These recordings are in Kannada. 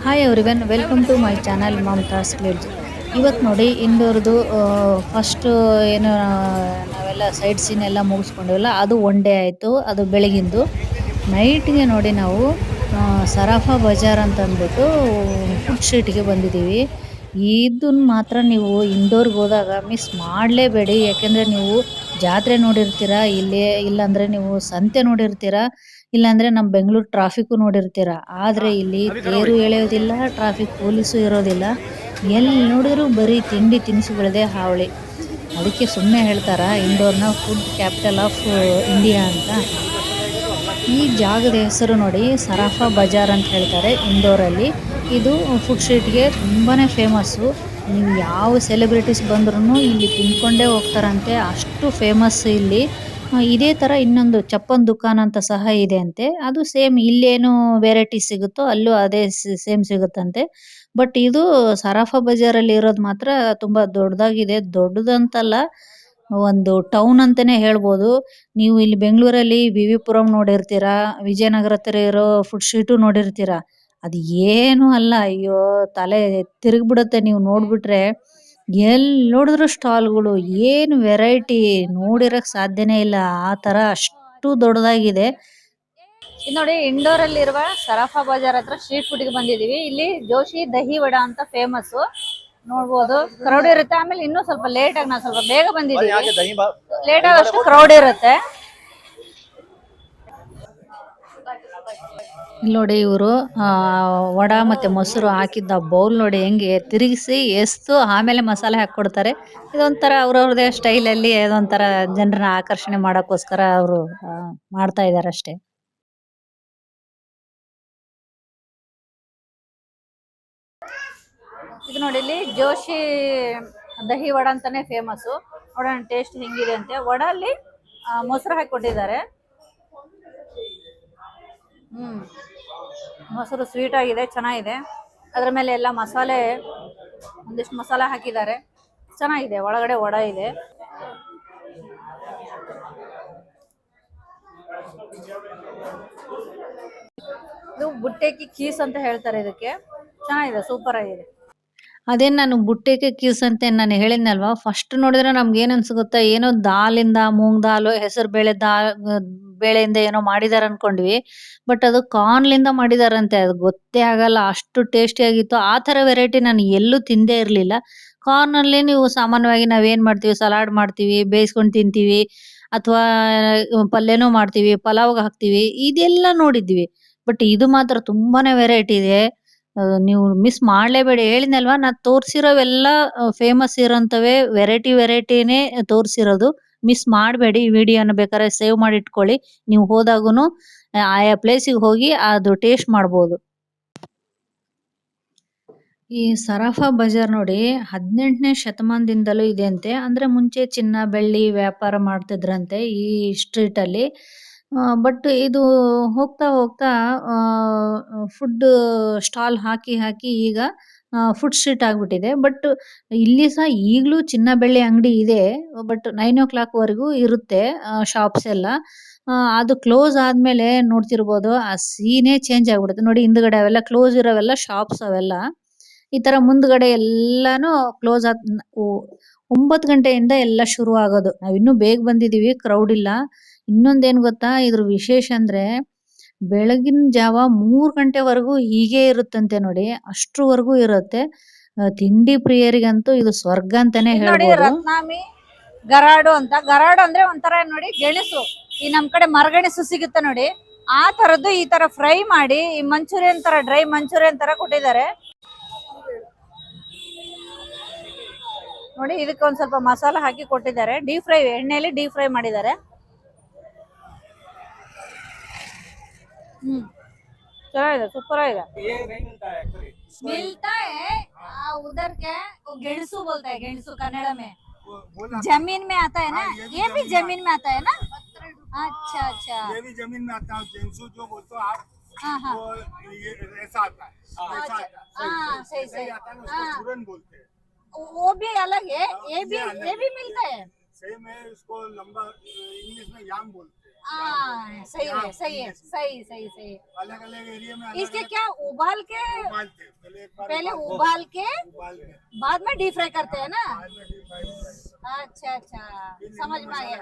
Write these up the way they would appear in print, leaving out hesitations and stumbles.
Hi everyone welcome to my channel Mamata's ಗ್ಲಿಡ್ಸ್. ಇವತ್ತು ನೋಡಿ ಇಂದೋರ್ದು ಫಸ್ಟ್ ಏನು ನಾವೆಲ್ಲ ಸೈಡ್ ಸೀನ್ ಎಲ್ಲ ಮುಗಿಸ್ಕೊಂಡಿವಲ್ಲ ಅದು ಒನ್ ಡೇ ಆಯಿತು. ಅದು ಬೆಳಗಿಂದು ನೈಟ್ಗೆ ನೋಡಿ ನಾವು ಸರಾಫಾ ಬಜಾರ್ ಅಂತ ಅಂದ್ಬಿಟ್ಟು ಫುಡ್ ಸ್ಟ್ರೀಟ್ಗೆ ಬಂದಿದ್ದೀವಿ. ಇದನ್ನ ಮಾತ್ರ ನೀವು ಇಂದೋರ್ಗೆ ಹೋದಾಗ ಮಿಸ್ ಮಾಡಲೇಬೇಡಿ. ಯಾಕೆಂದರೆ ನೀವು ಜಾತ್ರೆ ನೋಡಿರ್ತೀರಾ, ಇಲ್ಲೇ ಇಲ್ಲಾಂದರೆ ನೀವು ಸಂತೆ ನೋಡಿರ್ತೀರಾ, ಇಲ್ಲಾಂದ್ರೆ ನಮ್ಮ ಬೆಂಗಳೂರು ಟ್ರಾಫಿಕ್ ನೋಡಿರ್ತೀರಾ. ಆದ್ರೆ ಇಲ್ಲಿ ತೇರು ಎಳೆಯೋದಿಲ್ಲ, ಟ್ರಾಫಿಕ್ ಪೊಲೀಸು ಇರೋದಿಲ್ಲ. ಎಲ್ಲಿ ನೋಡಿದ್ರು ಬರೀ ತಿಂಡಿ ತಿನಿಸುಗಳದೇ ಹಾವಳಿ. ಅದಕ್ಕೆ ಸುಮ್ಮನೆ ಹೇಳ್ತಾರ ಇಂದೋರ್ನ ಫುಡ್ ಕ್ಯಾಪಿಟಲ್ ಆಫ್ ಇಂಡಿಯಾ ಅಂತ. ಈ ಜಾಗದ ಹೆಸರು ನೋಡಿ ಸರಾಫಾ ಬಜಾರ್ ಅಂತ ಹೇಳ್ತಾರೆ ಇಂದೋರಲ್ಲಿ. ಇದು ಫುಡ್ ಸ್ಟ್ರೀಟ್ಗೆ ತುಂಬಾನೇ ಫೇಮಸ್ಸು. ನೀವು ಯಾವ ಸೆಲೆಬ್ರಿಟೀಸ್ ಬಂದ್ರೂ ಇಲ್ಲಿ ತಿನ್ಕೊಂಡೇ ಹೋಗ್ತಾರಂತೆ, ಅಷ್ಟು ಫೇಮಸ್ ಇಲ್ಲಿ. ಇದೇ ತರ ಇನ್ನೊಂದು ಚಪ್ಪನ್ ದುಕಾನ್ ಅಂತ ಸಹ ಇದೆ ಅಂತೆ. ಅದು ಸೇಮ್ ಇಲ್ಲೇನು ವೆರೈಟಿ ಸಿಗುತ್ತೋ ಅಲ್ಲೂ ಅದೇ ಸೇಮ್ ಸಿಗುತ್ತಂತೆ. ಬಟ್ ಇದು ಸರಾಫಾ ಬಜಾರಲ್ಲಿ ಇರೋದು ಮಾತ್ರ ತುಂಬಾ ದೊಡ್ಡದಾಗಿದೆ. ದೊಡ್ಡದಂತಲ್ಲ, ಒಂದು ಟೌನ್ ಅಂತಾನೆ ಹೇಳ್ಬೋದು. ನೀವು ಇಲ್ಲಿ ಬೆಂಗಳೂರಲ್ಲಿ ವಿ.ವಿ.ಪುರಂ ನೋಡಿರ್ತೀರಾ, ವಿಜಯನಗರ ಹತ್ರ ಇರೋ ಫುಡ್ ಸ್ಟ್ರೀಟು ನೋಡಿರ್ತೀರಾ. ಅದು ಏನು ಅಲ್ಲ. ಅಯ್ಯೋ, ತಲೆ ತಿರುಗ್ಬಿಡುತ್ತೆ ನೀವು ನೋಡ್ಬಿಟ್ರೆ. ಎಲ್ಲಿ ನೋಡಿದ್ರು ಸ್ಟಾಲ್ಗಳು, ಏನು ವೆರೈಟಿ ನೋಡಿರಕ್ ಸಾಧ್ಯನೇ ಇಲ್ಲ. ಆ ತರ ಅಷ್ಟು ದೊಡ್ಡದಾಗಿದೆ. ಇದು ನೋಡಿ ಇಂಡೋರಲ್ಲಿರುವ ಸರಾಫಾ ಬಜಾರ್ ಹತ್ರ ಸ್ಟ್ರೀಟ್ ಫುಡ್ಗೆ ಬಂದಿದೀವಿ. ಇಲ್ಲಿ ಜೋಶಿ ದಹಿ ವಡ ಅಂತ ಫೇಮಸ್ ನೋಡ್ಬೋದು. ಕ್ರೌಡ್ ಇರುತ್ತೆ. ಆಮೇಲೆ ಇನ್ನೂ ಸ್ವಲ್ಪ ಲೇಟ್ ಆಗಿ, ನಾವು ಸ್ವಲ್ಪ ಬೇಗ ಬಂದಿದ್ದೀವಿ, ಲೇಟ್ ಆಗಷ್ಟು ಕ್ರೌಡ್ ಇರುತ್ತೆ. ಇಲ್ಲಿ ನೋಡಿ ಇವರು ವಡ ಮತ್ತೆ ಮೊಸರು ಹಾಕಿದ್ದ ಬೌಲ್ ನೋಡಿ ಹೆಂಗೆ ತಿರುಗಿಸಿ ಎಸ್ತು ಆಮೇಲೆ ಮಸಾಲೆ ಹಾಕೊಡ್ತಾರೆ. ಇದೊಂಥರ ಅವ್ರವ್ರದೇ ಸ್ಟೈಲಲ್ಲಿ ಅದೊಂಥರ ಜನರನ್ನ ಆಕರ್ಷಣೆ ಮಾಡೋಕ್ಕೋಸ್ಕರ ಅವರು ಮಾಡ್ತಾ ಇದ್ದಾರೆ ಅಷ್ಟೇ. ಇದು ನೋಡಿ ಇಲ್ಲಿ ಜೋಶಿ ದಹಿ ವಡ ಅಂತಾನೆ ಫೇಮಸ್. ನೋಡೋಣ ಟೇಸ್ಟ್ ಹೆಂಗಿದೆ ಅಂತೆ. ವಡ ಅಲ್ಲಿ ಮೊಸರು ಹಾಕಿ ಕೊಟ್ಟಿದ್ದಾರೆ. ಮೊಸರು ಸ್ವೀಟ್ ಆಗಿದೆ, ಚೆನ್ನಾಗಿದೆ. ಅದ್ರ ಮೇಲೆ ಎಲ್ಲ ಮಸಾಲೆ, ಒಂದಿಷ್ಟು ಮಸಾಲೆ ಹಾಕಿದ್ದಾರೆ, ಚೆನ್ನಾಗಿದೆ. ಒಳಗಡೆ ವಡ ಇದೆ. ಇದು ಬುಟ್ಟೆಕಿ ಕೀಸ್ ಅಂತ ಹೇಳ್ತಾರೆ ಇದಕ್ಕೆ. ಚೆನ್ನಾಗಿದೆ, ಸೂಪರ್ ಆಗಿದೆ. ಅದೇನು ನಾನು ಬುಟ್ಟೆಗೆ ಕೀಸ್ ಅಂತ ನಾನು ಹೇಳಿದ್ನಲ್ವಾ, ಫಸ್ಟ್ ನೋಡಿದ್ರೆ ನಮ್ಗೆ ಏನ್ ಅನ್ಸುತ್ತೆ, ಏನೋ ದಾಲಿಂದ ಮೂಂಗ್ ದಾಲ್ ಹೆಸರು ಬೇಳೆ ಬೇಳೆಯಿಂದ ಏನೋ ಮಾಡಿದಾರೆ ಅನ್ಕೊಂಡ್ವಿ. ಬಟ್ ಅದು ಕಾರ್ನ್ಲಿಂದ ಮಾಡಿದಾರಂತೆ. ಅದು ಗೊತ್ತೇ ಆಗಲ್ಲ, ಅಷ್ಟು ಟೇಸ್ಟಿ ಆಗಿತ್ತು. ಆ ತರ ವೆರೈಟಿ ನಾನು ಎಲ್ಲೂ ತಿಂದೇ ಇರ್ಲಿಲ್ಲ. ಕಾರ್ನ್ ಅಲ್ಲಿ ನೀವು ಸಾಮಾನ್ಯವಾಗಿ ನಾವೇನ್ ಮಾಡ್ತೀವಿ, ಸಲಾಡ್ ಮಾಡ್ತೀವಿ, ಬೇಯಿಸ್ಕೊಂಡು ತಿಂತೀವಿ, ಅಥವಾ ಪಲ್ಯನೂ ಮಾಡ್ತೀವಿ, ಪಲಾವ್ಗೆ ಹಾಕ್ತಿವಿ, ಇದೆಲ್ಲ ನೋಡಿದ್ವಿ. ಬಟ್ ಇದು ಮಾತ್ರ ತುಂಬಾನೇ ವೆರೈಟಿ ಇದೆ. ನೀವು ಮಿಸ್ ಮಾಡ್ಲೇಬೇಡಿ. ಹೇಳಿದ್ನಲ್ವಾ, ನಾ ತೋರ್ಸಿರೋವೆಲ್ಲ ಫೇಮಸ್ ಇರೋಂಥವೇ, ವೆರೈಟಿನೇ ತೋರ್ಸಿರೋದು. ಮಿಸ್ ಮಾಡಬೇಡಿ. ಈ ವಿಡಿಯೋನ ಬೇಕಾದ್ರೆ ಸೇವ್ ಮಾಡಿ ಇಟ್ಕೊಳ್ಳಿ. ನೀವು ಹೋದಾಗುನು ಆಯಾ ಪ್ಲೇಸಿಗೆ ಹೋಗಿ ಅದು ಟೇಸ್ಟ್ ಮಾಡ್ಬೋದು. ಈ ಸರಾಫಾ ಬಜಾರ್ ನೋಡಿ 18ನೇ ಶತಮಾನದಿಂದಲೂ ಇದೆ ಅಂತೆ. ಅಂದ್ರೆ ಮುಂಚೆ ಚಿನ್ನ ಬೆಳ್ಳಿ ವ್ಯಾಪಾರ ಮಾಡ್ತಿದ್ರಂತೆ ಈ ಸ್ಟ್ರೀಟ್ ಅಲ್ಲಿ. ಬಟ್ ಇದು ಹೋಗ್ತಾ ಹೋಗ್ತಾ ಫುಡ್ ಸ್ಟಾಲ್ ಹಾಕಿ ಹಾಕಿ ಈಗ ಫುಡ್ ಸ್ಟ್ರೀಟ್ ಆಗ್ಬಿಟ್ಟಿದೆ. ಬಟ್ ಇಲ್ಲಿ ಸಹ ಈಗಲೂ ಚಿನ್ನ ಬೆಳ್ಳಿ ಅಂಗಡಿ ಇದೆ. ಬಟ್ 9 o'clock ವರೆಗೂ ಇರುತ್ತೆ ಶಾಪ್ಸ್ ಎಲ್ಲ. ಅದು ಕ್ಲೋಸ್ ಆದ್ಮೇಲೆ ನೋಡ್ತಿರ್ಬೋದು, ಆ ಸೀನೇ ಚೇಂಜ್ ಆಗ್ಬಿಡುತ್ತೆ. ನೋಡಿ ಹಿಂದ್ಗಡೆ ಅವೆಲ್ಲ ಕ್ಲೋಸ್ ಇರೋವೆಲ್ಲ ಶಾಪ್ಸ್ ಅವೆಲ್ಲ. ಈ ತರ ಮುಂದ್ಗಡೆ ಎಲ್ಲಾನು ಕ್ಲೋಸ್ 9 ಗಂಟೆಯಿಂದ ಎಲ್ಲ ಶುರು ಆಗೋದು. ನಾವಿನ್ನೂ ಬೇಗ ಬಂದಿದೀವಿ, ಕ್ರೌಡ್ ಇಲ್ಲ. ಇನ್ನೊಂದೇನ್ ಗೊತ್ತಾ, ಇದ್ರ ವಿಶೇಷ ಅಂದ್ರೆ ಬೆಳಗಿನ ಜಾವ 3 ಗಂಟೆವರೆಗೂ ಹೀಗೆ ಇರುತ್ತಂತೆ ನೋಡಿ. ಅಷ್ಟ್ರವರೆಗೂ ಇರುತ್ತೆ. ತಿಂಡಿ ಪ್ರಿಯರಿಗಂತೂ ಇದು ಸ್ವರ್ಗ ಅಂತಾನೆ ಹೇಳ್ಬೋದು. ರತ್ನಾಮಿ ಗರಾಡು ಅಂತ. ಗರಾಡು ಅಂದ್ರೆ ಒಂಥರ ನೋಡಿ ಗೆಣಸು. ಈ ನಮ್ ಕಡೆ ಮರಗೆಣಸು ಸಿಗುತ್ತೆ ನೋಡಿ, ಆ ತರದ್ದು ಈ ತರ ಫ್ರೈ ಮಾಡಿ ಈ ಮಂಚೂರಿಯನ್ ತರ, ಡ್ರೈ ಮಂಚೂರಿಯನ್ ತರ ಕೊಟ್ಟಿದ್ದಾರೆ ನೋಡಿ. ಇದಕ್ಕೆ ಒಂದ್ ಸ್ವಲ್ಪ ಮಸಾಲ ಹಾಕಿ ಕೊಟ್ಟಿದ್ದಾರೆ. ಡೀಪ್ ಫ್ರೈ, ಎಣ್ಣೆಯಲ್ಲಿ ಡೀಪ್ ಫ್ರೈ ಮಾಡಿದ್ದಾರೆ. ಚೆನ್ನಾಗಿದೆ, ಸೂಪರ್ ಆಗಿದೆ. मिलता है उधर क्या गेणसू बोलता है, गेणसू कन्नड़ में जमीन में आता है ना। ये भी जमीन में आता है ना। अच्छा अच्छा, ये भी जमीन में आता है। गेणसू जो बोलते हो आप, हाँ हाँ, वो ये ऐसा आता है, ऐसा आता है। हाँ सही सही, आता है ना, उसको चूरन बोलते हैं। वो भी अलग है, ये भी मिलता है। सेम है, इसको लंबा इंग्लिश में याम बोलते हैं। हाँ सही यहाँ है, सही है, सही सही सही। अलग अलग एरिया में अलग इसके अलग क्या उबाल के, उबालते हैं। पहले एक बार पहले उबालते उबाल के हैं, उबाल के बाद में डीप फ्राई करते हैं ना। बाद में डीप फ्राई करते हैं। अच्छा अच्छा, फिर समझ नींबू में आ मसाला गया।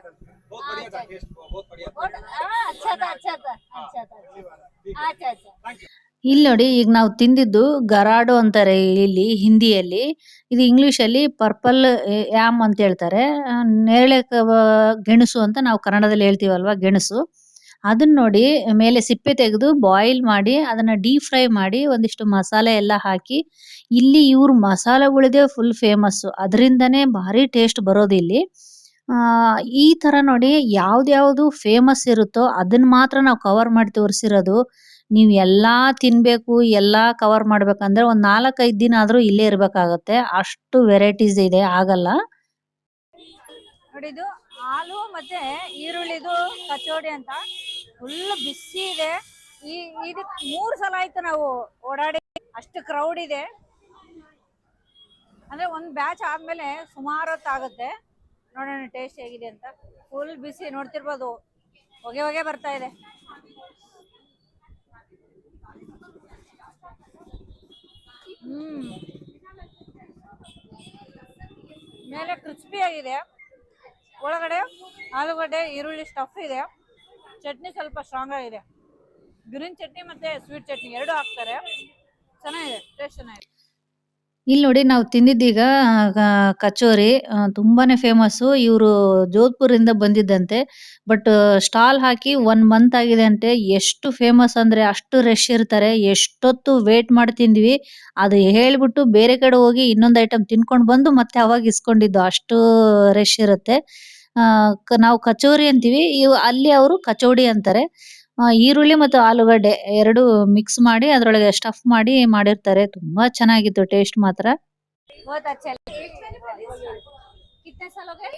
डलता है। बहुत बढ़िया था, अच्छा टेस्ट बहुत बढ़िया था। अच्छा था, अच्छा था, अच्छा था, ये वाला। अच्छा अच्छा। ಇಲ್ಲಿ ನೋಡಿ ಈಗ ನಾವು ತಿಂದಿದ್ದು ಗರಾಡು ಅಂತಾರೆ ಇಲ್ಲಿ ಹಿಂದಿಯಲ್ಲಿ. ಇದು ಇಂಗ್ಲಿಷಲ್ಲಿ ಪರ್ಪಲ್ ಯಾಮ್ ಅಂತ ಹೇಳ್ತಾರೆ. ನೇರಳೆ ಗೆಣಸು ಅಂತ ನಾವು ಕನ್ನಡದಲ್ಲಿ ಹೇಳ್ತೀವಲ್ವಾ ಗೆಣಸು. ಅದನ್ನ ನೋಡಿ ಮೇಲೆ ಸಿಪ್ಪೆ ತೆಗೆದು ಬಾಯ್ಲ್ ಮಾಡಿ ಅದನ್ನ ಡೀಪ್ ಫ್ರೈ ಮಾಡಿ ಒಂದಿಷ್ಟು ಮಸಾಲೆ ಎಲ್ಲ ಹಾಕಿ ಇಲ್ಲಿ ಇವ್ರ ಮಸಾಲೆಗಳಿದೆ ಫುಲ್ ಫೇಮಸ್ಸು. ಅದರಿಂದನೇ ಭಾರಿ ಟೇಸ್ಟ್ ಬರೋದು ಇಲ್ಲಿ. ಆ ಈ ತರ ನೋಡಿ ಯಾವ್ದ್ಯಾವ್ದು ಫೇಮಸ್ ಇರುತ್ತೋ ಅದನ್ನ ಮಾತ್ರ ನಾವು ಕವರ್ ಮಾಡಿ ತೋರಿಸಿರೋದು. ನೀವು ಎಲ್ಲಾ ತಿನ್ಬೇಕು, ಎಲ್ಲಾ ಕವರ್ ಮಾಡ್ಬೇಕಂದ್ರೆ ಒಂದ್ 4, 5 ದಿನ ಆದ್ರೂ ಇಲ್ಲೇ ಇರ್ಬೇಕಾಗತ್ತೆ. ಅಷ್ಟು ವೆರೈಟೀಸ್ ಇದೆ ಆಗಲ್ಲ. ನೋಡಿ ಇದು ಹಾಲು ಮತ್ತೆ ಈರುಳ್ಳಿದು ಕಚೋಡಿ ಅಂತ ಫುಲ್ ಬಿಸಿ ಇದೆ. ಈ ಇದಕ್ಕೆ 3 ಸಲ ಆಯ್ತು ನಾವು ಓಡಾಡಿ, ಅಷ್ಟು ಕ್ರೌಡ್ ಇದೆ. ಅಂದ್ರೆ ಒಂದ್ ಬ್ಯಾಚ್ ಆದ್ಮೇಲೆ ಸುಮಾರು ಹೊತ್ತಾಗುತ್ತೆ. ನೋಡೋಣ ಟೇಸ್ಟ್ ಹೇಗಿದೆ ಅಂತ. ಫುಲ್ ಬಿಸಿ ನೋಡ್ತಿರ್ಬೋದು, ಹೊಗೆ ಹೊಗೆ ಬರ್ತಾ ಇದೆ. ಮೇಲೆ ಕ್ರಿಸ್ಪಿ ಆಗಿದೆ, ಒಳಗಡೆ ಆಲೂಗಡ್ಡೆ ಈರುಳ್ಳಿ ಸ್ಟಫ್ ಇದೆ, ಚಟ್ನಿ ಸ್ವಲ್ಪ ಸ್ಟ್ರಾಂಗ್ ಆಗಿದೆ. ಗ್ರೀನ್ ಚಟ್ನಿ ಮತ್ತೆ ಸ್ವೀಟ್ ಚಟ್ನಿ ಎರಡು ಹಾಕ್ತಾರೆ, ಚೆನ್ನಾಗಿದೆ, ಟೇಸ್ಟ್ ಚೆನ್ನಾಗಿದೆ. ಇಲ್ಲಿ ನೋಡಿ ನಾವು ತಿಂದಿದ್ದೀಗ ಕಚೋರಿ ತುಂಬಾನೇ ಫೇಮಸ್ಸು. ಇವರು ಜೋಧ್ಪುರಿಂದ ಬಂದಿದ್ದಂತೆ. ಬಟ್ ಸ್ಟಾಲ್ ಹಾಕಿ 1 ಮಂತ್ ಆಗಿದೆ ಅಂತೆ. ಎಷ್ಟು ಫೇಮಸ್ ಅಂದ್ರೆ ಅಷ್ಟು ರಶ್ ಇರ್ತಾರೆ. ಎಷ್ಟೊತ್ತು ವೇಟ್ ಮಾಡಿ ತಿಂದ್ವಿ. ಅದು ಹೇಳ್ಬಿಟ್ಟು ಬೇರೆ ಕಡೆ ಹೋಗಿ ಇನ್ನೊಂದು ಐಟಮ್ ತಿನ್ಕೊಂಡು ಬಂದು ಮತ್ತೆ ಅವಾಗ ಇಸ್ಕೊಂಡಿದ್ದು. ಅಷ್ಟು ರಶ್ ಇರುತ್ತೆ. ನಾವು ಕಚೋರಿ ಅಂತೀವಿ. ಅಲ್ಲಿ ಅವರು ಕಚೋಡಿ ಅಂತಾರೆ. ಈರುಳ್ಳಿ ಮತ್ತು ಆಲೂಗಡ್ಡೆ 2 ಮಿಕ್ಸ್ ಮಾಡಿ ಅದ್ರೊಳಗೆ ಸ್ಟಫ್ ಮಾಡಿ ಮಾಡಿರ್ತಾರೆ. ತುಂಬಾ ಚೆನ್ನಾಗಿತ್ತು ಟೇಸ್ಟ್ ಮಾತ್ರ. बहुत अच्छा लगा। कितने साल हो गए?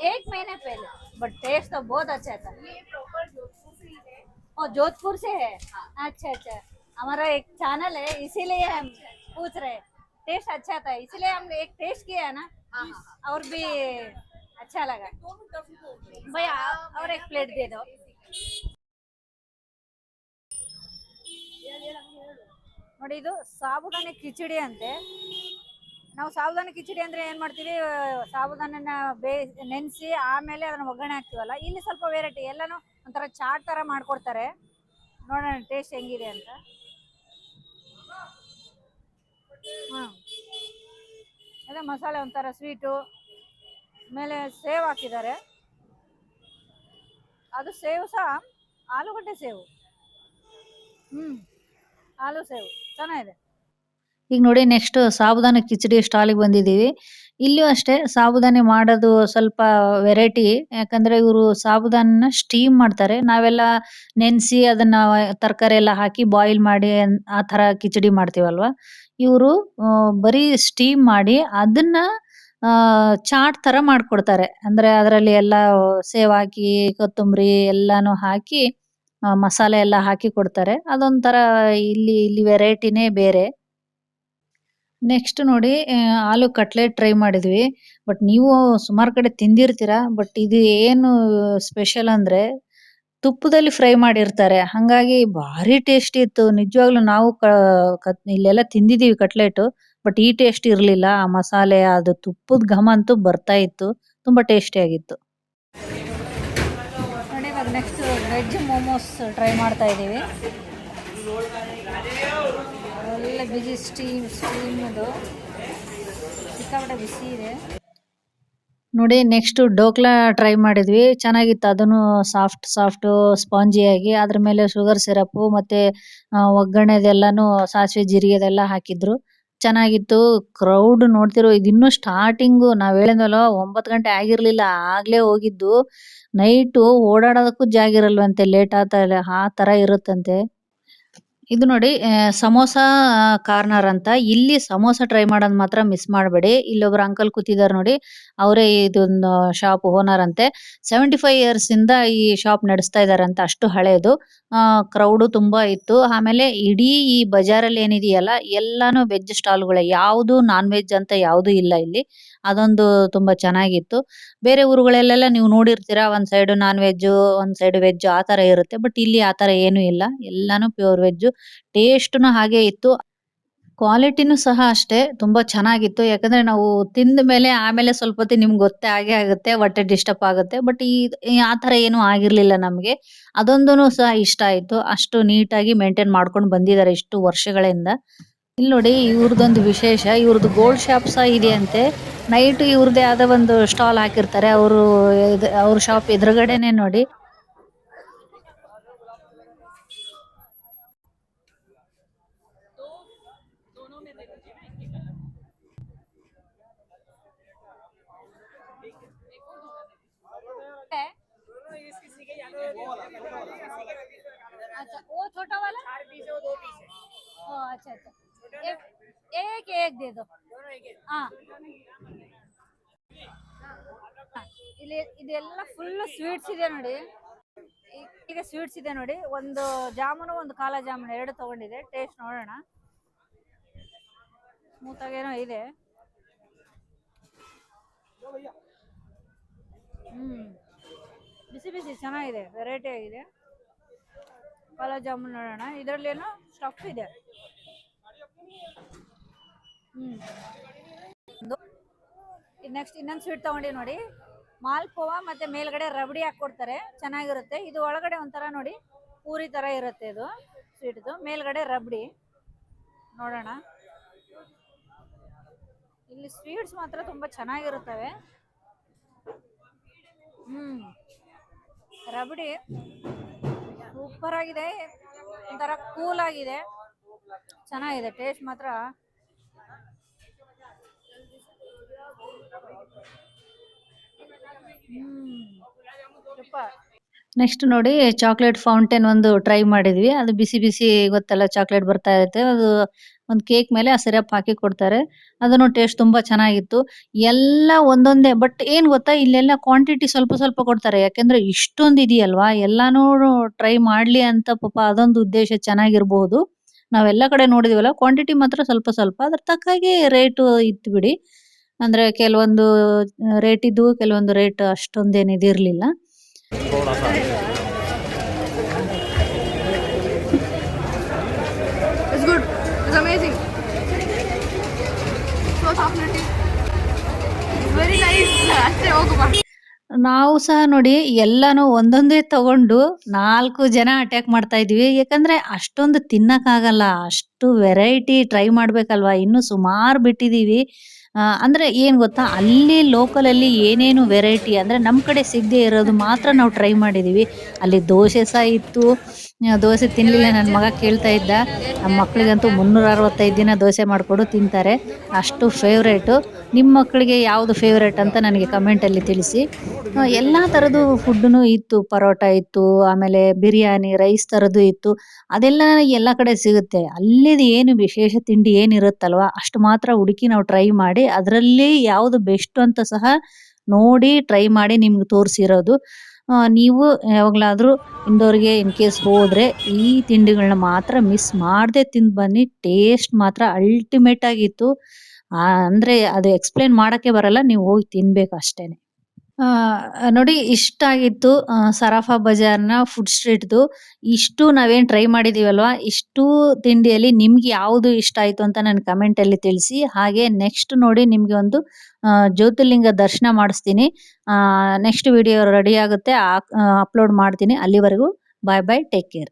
1 महीने पहले, बट टेस्ट तो बहुत अच्छा था। और जोधपुर से है? अच्छा अच्छा, हमारा एक चैनल है इसीलिए हम पूछ रहे हैं। टेस्ट अच्छा था इसीलिए हम एक टेस्ट किया है ना, और भी अच्छा लगा। भैया और एक प्लेट दे दो। ನೋಡಿ ಇದು ಸಾಬುದಾನೆ ಕಿಚಡಿ ಅಂತೆ. ನಾವು ಸಾಬುದಾನೆ ಕಿಚಡಿ ಅಂದ್ರೆ ಏನ್ ಮಾಡ್ತೀವಿ, ಸಾಬುದಾನೆನ ನೆನೆಸಿ ಆಮೇಲೆ ಅದನ್ನ ಒಗ್ಗರಣೆ ಹಾಕ್ತಿವಲ್ಲ, ಇಲ್ಲಿ ಸ್ವಲ್ಪ ವೆರೈಟಿ, ಎಲ್ಲಾನು ಒಂಥರ ಚಾಟ್ ತರ ಮಾಡ್ಕೊಡ್ತಾರೆ. ನೋಡೋಣ ಟೇಸ್ಟ್ ಹೆಂಗಿದೆ ಅಂತ. ಅದೇ ಮಸಾಲೆ ಒಂಥರ ಸ್ವೀಟು, ಮೇಲೆ ಸೇವ್ ಹಾಕಿದ್ದಾರೆ. ಅದು ಸೇವ್ ಸಹ ಆಲೂಗಡ್ಡೆ ಸೇವು, ಆಲೂ ಸೇವು ಚೆನ್ನಾಗಿದೆ. ಈಗ ನೋಡಿ ನೆಕ್ಸ್ಟ್ ಸಾಬುದಾನ ಕಿಚಡಿ ಸ್ಟಾಲಿಗೆ ಬಂದಿದ್ದೀವಿ. ಇಲ್ಲೂ ಅಷ್ಟೇ ಸಾಬುದಾನಿ ಮಾಡೋದು ಸ್ವಲ್ಪ ವೆರೈಟಿ. ಯಾಕಂದ್ರೆ ಇವರು ಸಾಬುದಾನನ ಸ್ಟೀಮ್ ಮಾಡ್ತಾರೆ. ನಾವೆಲ್ಲ ನೆನೆಸಿ ಅದನ್ನ ತರಕಾರಿ ಎಲ್ಲ ಹಾಕಿ ಬಾಯ್ಲ್ ಮಾಡಿ ಆ ತರ ಕಿಚಡಿ ಮಾಡ್ತೀವಲ್ವಾ. ಇವರು ಬರೀ ಸ್ಟೀಮ್ ಮಾಡಿ ಅದನ್ನ ಚಾಟ್ ತರ ಮಾಡ್ಕೊಡ್ತಾರೆ. ಅಂದ್ರೆ ಅದರಲ್ಲಿ ಎಲ್ಲ ಸೇವ್ ಹಾಕಿ ಕೊತ್ತಂಬರಿ ಎಲ್ಲಾನು ಹಾಕಿ ಮಸಾಲೆ ಎಲ್ಲ ಹಾಕಿ ಕೊಡ್ತಾರೆ. ಅದೊಂಥರ ಇಲ್ಲಿ ವೆರೈಟಿನೇ ಬೇರೆ. ನೆಕ್ಸ್ಟ್ ನೋಡಿ ಆಲೂ ಕಟ್ಲೆಟ್ ಟ್ರೈ ಮಾಡಿದ್ವಿ. ಬಟ್ ನೀವು ಸುಮಾರು ಕಡೆ ತಿಂದಿರ್ತೀರಾ. ಬಟ್ ಇದು ಏನು ಸ್ಪೆಷಲ್ ಅಂದ್ರೆ ತುಪ್ಪದಲ್ಲಿ ಫ್ರೈ ಮಾಡಿರ್ತಾರೆ. ಹಂಗಾಗಿ ಭಾರಿ ಟೇಸ್ಟಿ ಇತ್ತು. ನಿಜವಾಗ್ಲೂ ನಾವು ಇಲ್ಲೆಲ್ಲ ತಿಂದಿದೀವಿ ಕಟ್ಲೆಟ್. ಬಟ್ ಈ ಟೇಸ್ಟ್ ಇರ್ಲಿಲ್ಲ. ಆ ಮಸಾಲೆ ಅದು ತುಪ್ಪದ ಘಮ ಅಂತೂ ಬರ್ತಾ ಇತ್ತು. ತುಂಬಾ ಟೇಸ್ಟಿ ಆಗಿತ್ತು. ನೋಡಿ ಇವಾಗ ನೆಕ್ಸ್ಟ್ ವೆಜ್ ಮೋಮೋಸ್ ಟ್ರೈ ಮಾಡ್ತಾ ಇದ್ದೀವಿ. ಒಳ್ಳೆ ಬಿಸಿ ಸ್ಟೀಮ್ದು ಸಿಕ್ಕಾಪಟ್ಟೆ ಬಿಸಿ ಇದೆ. ನೋಡಿ ನೆಕ್ಸ್ಟ್ ಡೋಕ್ಲಾ ಟ್ರೈ ಮಾಡಿದ್ವಿ. ಚೆನ್ನಾಗಿತ್ತು ಅದನ್ನು ಸಾಫ್ಟ್ ಸ್ಪಾಂಜಿಯಾಗಿ. ಅದ್ರ ಮೇಲೆ ಶುಗರ್ ಸಿರಪ್ ಮತ್ತೆ ಒಗ್ಗರಣೆದೆಲ್ಲಾನು ಸಾಸಿವೆ ಜೀರಿಗೆದೆಲ್ಲ ಹಾಕಿದ್ರು. ಚೆನ್ನಾಗಿತ್ತು. ಕ್ರೌಡ್ ನೋಡ್ತಿರೋ ಇದಿನ್ನೂ ಸ್ಟಾರ್ಟಿಂಗು. ನಾವ್ ಹೇಳಿದ್ವಲ್ವಾ 9 ಗಂಟೆ ಆಗಿರ್ಲಿಲ್ಲ ಆಗ್ಲೇ ಹೋಗಿದ್ದು. ನೈಟು ಓಡಾಡೋದಕ್ಕೂ ಜಾಗ ಇರಲ್ವಂತೆ ಲೇಟ್ ಆ ತರ ಇರುತ್ತಂತೆ. ಇದು ನೋಡಿ ಸಮೋಸ ಕಾರ್ನರ್ ಅಂತ. ಇಲ್ಲಿ ಸಮೋಸ ಟ್ರೈ ಮಾಡೋದ್ ಮಾತ್ರ ಮಿಸ್ ಮಾಡಬೇಡಿ. ಇಲ್ಲೊಬ್ರು ಅಂಕಲ್ ಕೂತಿದ್ದಾರೆ ನೋಡಿ. ಅವರೇ ಇದೊಂದು ಶಾಪ್ ಓನರ್ ಅಂತೆ. 75 ಇಯರ್ಸ್ ಇಂದ ಈ ಶಾಪ್ ನಡೆಸ್ತಾ ಇದಾರಂತೆ. ಅಷ್ಟು ಹಳೇದು. ಕ್ರೌಡು ತುಂಬಾ ಇತ್ತು. ಆಮೇಲೆ ಇಡೀ ಈ ಬಜಾರಲ್ಲಿ ಏನಿದೆಯಲ್ಲ ಎಲ್ಲಾನು ವೆಜ್ ಸ್ಟಾಲ್‌ಗಳೇ. ಯಾವುದು ನಾನ್ ವೆಜ್ ಅಂತ ಯಾವುದು ಇಲ್ಲ ಇಲ್ಲಿ. ಅದೊಂದು ತುಂಬಾ ಚೆನ್ನಾಗಿತ್ತು. ಬೇರೆ ಊರುಗಳಲ್ಲೆಲ್ಲ ನೀವು ನೋಡಿರ್ತೀರಾ ಒಂದ್ ಸೈಡ್ ನಾನ್ ವೆಜ್, ಒಂದ್ ಸೈಡ್ ವೆಜ್ ಆ ತರ ಇರುತ್ತೆ. ಬಟ್ ಇಲ್ಲಿ ಆ ತರ ಏನೂ ಇಲ್ಲ. ಎಲ್ಲಾನು ಪ್ಯೂರ್ ವೆಜ್. ಟೇಸ್ಟ್‌ನು ಹಾಗೆ ಇತ್ತು. ಕ್ವಾಲಿಟಿನೂ ಸಹ ಅಷ್ಟೇ ತುಂಬಾ ಚೆನ್ನಾಗಿತ್ತು. ಯಾಕಂದ್ರೆ ನಾವು ತಿಂದ ಮೇಲೆ ಆಮೇಲೆ ಸ್ವಲ್ಪ ಹೊತ್ತಿಗೆ ನಿಮ್ಗೆ ಗೊತ್ತೇ ಆಗೇ ಆಗುತ್ತೆ. ಹೊಟ್ಟೆ ಡಿಸ್ಟರ್ಬ್ ಆಗುತ್ತೆ. ಬಟ್ ಆ ತರ ಏನೂ ಆಗಿರ್ಲಿಲ್ಲ ನಮ್ಗೆ. ಅದೊಂದುನು ಸಹ ಇಷ್ಟ ಆಯ್ತು. ಅಷ್ಟು ನೀಟಾಗಿ ಮೇಂಟೈನ್ ಮಾಡ್ಕೊಂಡು ಬಂದಿದ್ದಾರೆ ಇಷ್ಟು ವರ್ಷಗಳಿಂದ. ಇಲ್ಲಿ ನೋಡಿ ಇವ್ರದೊಂದು ವಿಶೇಷ. ಇವ್ರದ್ದು ಗೋಲ್ಡ್ ಶಾಪ್ ಸಹ ಇದೆಯಂತೆ. ನೈಟ್ ಇವ್ರದ್ದೇ ಆದ ಒಂದು ಸ್ಟಾಲ್ ಹಾಕಿರ್ತಾರೆ. ಅವ್ರ ಶಾಪ್ ಎದುರುಗಡೆನೆ ನೋಡಿ. अच्छा वो छोटा वाला 4 पीस है वो 2 पीस है। ओ अच्छा अच्छा एक एक दे दो हाँ ಇಲ್ಲಿ ಇದೆಲ್ಲ ಫುಲ್ ಸ್ವೀಟ್ಸ್ ಇದೆ ನೋಡಿ. ಈಗ ಸ್ವೀಟ್ಸ್ ಇದೆ ನೋಡಿ. ಒಂದು ಜಾಮೂನು ಒಂದು ಕಾಲ ಜಾಮೂನು ಎರಡು ತಗೊಂಡಿದೆ. ಟೇಸ್ಟ್ ನೋಡೋಣ. ಸ್ಮೂತ್ ಆಗೇನೋ ಇದೆ. ಬಿಸಿ ಬಿಸಿ ಚೆನ್ನಾಗಿದೆ. ವೆರೈಟಿ ಆಗಿದೆ. ಕಾಲ ಜಾಮೂನ್ ನೋಡೋಣ. ಇದರಲ್ಲೇನೋ ಸ್ಟಫ್ ಇದೆ. ನೆಕ್ಸ್ಟ್ ಇನ್ನೊಂದು ಸ್ವೀಟ್ ತಗೊಂಡಿ ನೋಡಿ. ಮಾಲ್ಪೋವಾ ಮತ್ತೆ ಮೇಲ್ಗಡೆ ರಬಡಿ ಹಾಕೊಡ್ತಾರೆ. ಚೆನ್ನಾಗಿರುತ್ತೆ. ಇದು ಒಳಗಡೆ ಒಂಥರ ನೋಡಿ ಪೂರಿ ತರ ಇರುತ್ತೆ. ಇದು ಸ್ವೀಟ್ದು ಮೇಲ್ಗಡೆ ರಬಡಿ ನೋಡೋಣ. ಇಲ್ಲಿ ಸ್ವೀಟ್ಸ್ ಮಾತ್ರ ತುಂಬಾ ಚೆನ್ನಾಗಿರುತ್ತವೆ. ರಬಡಿ ಸೂಪರ್ ಆಗಿದೆ. ಒಂಥರ ಕೂಲ್ ಆಗಿದೆ. ಚೆನ್ನಾಗಿದೆ. ಟೇಸ್ಟ್ ಮಾತ್ರ ಸೂಪರ್. ನೆಕ್ಸ್ಟ್ ನೋಡಿ ಚಾಕ್ಲೇಟ್ ಫೌಂಟೇನ್ ಒಂದು ಟ್ರೈ ಮಾಡಿದ್ವಿ. ಅದು ಬಿಸಿ ಬಿಸಿ ಗೊತ್ತಲ್ಲ ಚಾಕ್ಲೇಟ್ ಬರ್ತಾ ಇರುತ್ತೆ. ಅದು ಒಂದು ಕೇಕ್ ಮೇಲೆ ಆ ಸಿರಪ್ ಹಾಕಿ ಕೊಡ್ತಾರೆ. ಅದನ್ನು ಟೇಸ್ಟ್ ತುಂಬಾ ಚೆನ್ನಾಗಿತ್ತು. ಎಲ್ಲ ಒಂದೊಂದೇ. ಬಟ್ ಏನ್ ಗೊತ್ತಾ ಇಲ್ಲೆಲ್ಲ ಕ್ವಾಂಟಿಟಿ ಸ್ವಲ್ಪ ಸ್ವಲ್ಪ ಕೊಡ್ತಾರೆ. ಯಾಕಂದ್ರೆ ಇಷ್ಟೊಂದು ಇದೆಯಲ್ವಾ ಎಲ್ಲಾನು ಟ್ರೈ ಮಾಡ್ಲಿ ಅಂತ ಪಾಪ ಅದೊಂದು ಉದ್ದೇಶ ಚೆನ್ನಾಗಿರ್ಬಹುದು. ನಾವೆಲ್ಲ ಕಡೆ ನೋಡಿದೀವಲ್ಲ ಕ್ವಾಂಟಿಟಿ ಮಾತ್ರ ಸ್ವಲ್ಪ ಸ್ವಲ್ಪ. ಅದ್ರ ತಕ್ಕಾಗೆ ರೇಟ್ ಇತ್ತು ಬಿಡಿ. ಅಂದ್ರೆ ಕೆಲವೊಂದು ರೇಟ್ ಇದ್ವು, ಕೆಲವೊಂದು rate ಅಷ್ಟೊಂದೇನು ಇದಿರ್ಲಿಲ್ಲ. It's good. It's amazing. So chocolatey. It's very nice. ಅಷ್ಟೇ ಹೋಗುವ. ನಾವು ಸಹ ನೋಡಿ ಎಲ್ಲಾನು ಒಂದೊಂದೇ ತಗೊಂಡು 4 ಜನ ಅಟ್ಯಾಕ್ ಮಾಡ್ತಾ ಇದ್ವಿ. ಯಾಕಂದ್ರೆ ಅಷ್ಟೊಂದು ತಿನ್ನಕ್ಕಾಗಲ್ಲ. ಅಷ್ಟು ವೆರೈಟಿ ಟ್ರೈ ಮಾಡ್ಬೇಕಲ್ವಾ. ಇನ್ನು ಸುಮಾರು ಬಿಟ್ಟಿದೀವಿ. ಅಂದ್ರೆ ಏನ್ ಗೊತ್ತಾ ಅಲ್ಲಿ ಲೋಕಲ್ ಅಲ್ಲಿ ಏನೇನು ವೆರೈಟಿ ಅಂದ್ರೆ ನಮ್ ಕಡೆ ಸಿಗದೆ ಇರೋದು ಮಾತ್ರ ನಾವು ಟ್ರೈ ಮಾಡಿದೀವಿ. ಅಲ್ಲಿ ದೋಸೆ ಸಹ ಇತ್ತು. ದೋಸೆ ತಿನ್ಲಿಲ್ಲ ನನ್ ಮಗ ಕೇಳ್ತಾ ಇದ್ದ. ನಮ್ಮ ಮಕ್ಳಿಗಂತೂ 365 ದಿನ ದೋಸೆ ಮಾಡ್ಕೊಡು ತಿಂತಾರೆ. ಅಷ್ಟು ಫೇವ್ರೇಟ್. ನಿಮ್ ಮಕ್ಕಳಿಗೆ ಯಾವ್ದು ಫೇವ್ರೇಟ್ ಅಂತ ನನಗೆ ಕಮೆಂಟ್ ಅಲ್ಲಿ ತಿಳಿಸಿ. ಎಲ್ಲಾ ತರದ್ದು ಫುಡ್ನು ಇತ್ತು. ಪರೋಟ ಇತ್ತು, ಆಮೇಲೆ ಬಿರಿಯಾನಿ, ರೈಸ್ ತರದ್ದು ಇತ್ತು. ಅದೆಲ್ಲ ಎಲ್ಲಾ ಕಡೆ ಸಿಗುತ್ತೆ. ಅಲ್ಲಿದ್ ಏನು ವಿಶೇಷ ತಿಂಡಿ ಏನಿರುತ್ತಲ್ವಾ ಅಷ್ಟು ಮಾತ್ರ ಹುಡುಕಿ ನಾವು ಟ್ರೈ ಮಾಡಿ ಅದರಲ್ಲಿ ಯಾವ್ದು ಬೆಸ್ಟ್ ಅಂತ ಸಹ ನೋಡಿ ಟ್ರೈ ಮಾಡಿ ನಿಮ್ಗೆ ತೋರಿಸಿರೋದು. ನೀವು ಯಾವಾಗ್ಲಾದ್ರೂ ಇಂದೋರ್ಗೆ ಇನ್ ಕೇಸ್ ಹೋದ್ರೆ ಈ ತಿಂಡಿಗಳನ್ನ ಮಾತ್ರ ಮಿಸ್ ಮಾಡದೆ ತಿಂದು ಬನ್ನಿ. ಟೇಸ್ಟ್ ಮಾತ್ರ ಅಲ್ಟಿಮೇಟ್ ಆಗಿತ್ತು. ಅಂದ್ರೆ ಅದು ಎಕ್ಸ್‌ಪ್ಲೇನ್ ಮಾಡಕ್ಕೆ ಬರಲ್ಲ. ನೀವು ಹೋಗಿ ತಿನ್ಬೇಕು ಅಷ್ಟೇನೆ. ನೋಡಿ ಇಷ್ಟ ಆಗಿತ್ತು ಸರಾಫಾ ಬಜಾರ್‌ನ ಫುಡ್ ಸ್ಟ್ರೀಟ್‌ದು. ಇಷ್ಟು ನಾವೇನ್ ಟ್ರೈ ಮಾಡಿದೀವಲ್ವಾ, ಇಷ್ಟೂ ತಿಂಡಿಯಲ್ಲಿ ನಿಮ್ಗೆ ಯಾವ್ದು ಇಷ್ಟ ಆಯ್ತು ಅಂತ ನನ್ ಕಮೆಂಟ್ ಅಲ್ಲಿ ತಿಳಿಸಿ. ಹಾಗೆ ನೆಕ್ಸ್ಟ್ ನೋಡಿ ನಿಮ್ಗೆ ಒಂದು ಜ್ಯೋತಿರ್ಲಿಂಗ ದರ್ಶನ ಮಾಡಿಸ್ತೀನಿ. ನೆಕ್ಸ್ಟ್ ವಿಡಿಯೋ ರೆಡಿ ಆಗುತ್ತೆ. ಅಪ್ಲೋಡ್ ಮಾಡ್ತೀನಿ. ಅಲ್ಲಿವರೆಗೂ ಬಾಯ್ ಬಾಯ್. Take care.